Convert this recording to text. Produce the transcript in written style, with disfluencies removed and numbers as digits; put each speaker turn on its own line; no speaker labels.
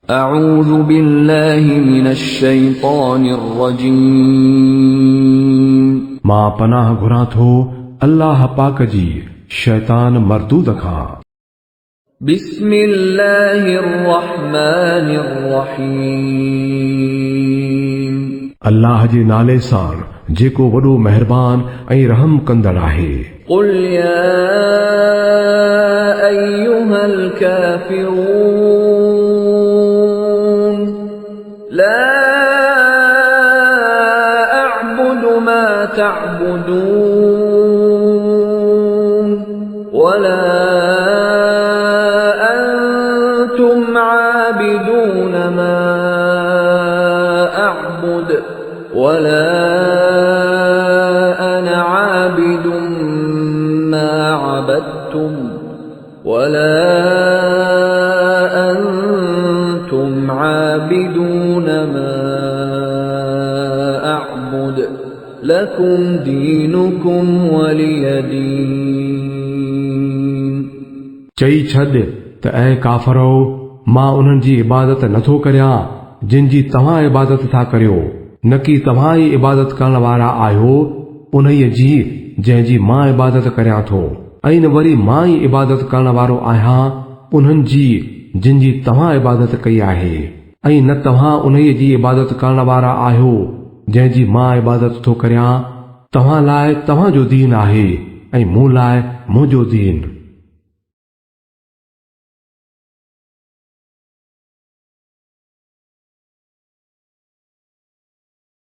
अऊज़ु बिल्लाहि मिनश शैतानिर रजीम।
मां पनाह घुरां थो अल्लाह पाक जी शैतान मरदूद खां।
बिस्मिल्लाहिर रहमानिर रहीम।
अल्लाह जे नाले सां जेको वॾो मेहरबान ऐं रहम कंदड़ आहे।
क़ुल या अय्युहल काफ़िरून ला अअबुदु मा तअबुदून वला अंतुम आबिदून मा अअबुद वला अना आबिदुम मा अबदतुम वला अंतुम आबिदून मा अअबुद लकुम दीनुकुम वलिय दीन।
चई छॾ त ऐं काफ़रो मां उन्हनि जी इबादत नथो करियां जिन जी तव्हां इबादत था करियो, न कि तव्हां ई इबादत करण वारा आहियो उन्हीअ जी जंहिंजी मां इबादत करियां थो, ऐं न वरी मां ई इबादत करण वारो आहियां उन्हनि जी जिन जी तव्हां इबादत कई आहे, ऐं न तव्हां उन्हीअ जी इबादत करण वारा आहियो जंहिंजी मां इबादत थो करियां। तव्हां लाइ तव्हां जो दीन आहे ऐं मूं लाइ मुंहिंजो दीन।